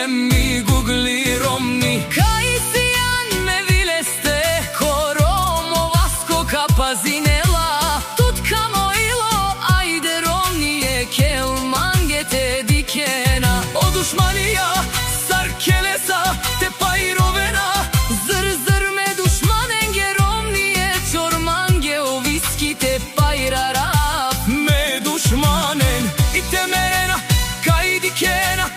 Mi Gugli Romni Kaj sijan me vileste Koromo Vasko Kapazinela Tutkamo ilo Ajde Romnije Kel mangete dikena O dušmanija Sarkelesa Te pajrovena Zr zr me dušmanenge Romnije Čor mange o viski te pajrara Me dušmanen I te merena Kaj dikena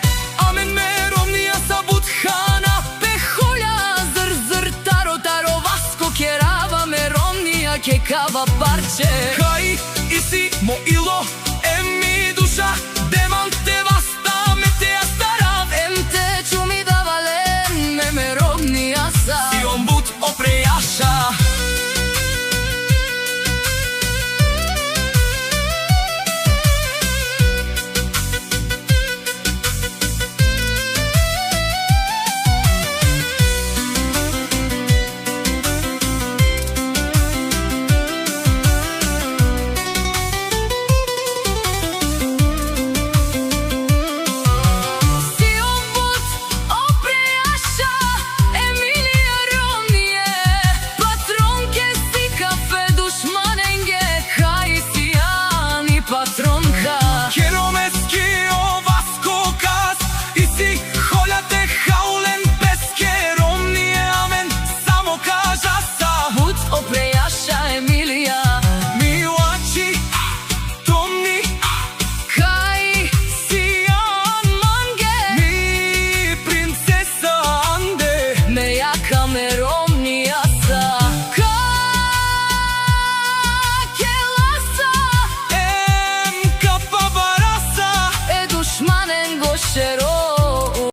Amen me Romnija sabut hana Peholja zr zr taro taro Vasko kerava me Romnija ke kava parče Kaj isi mo ilo Emi duša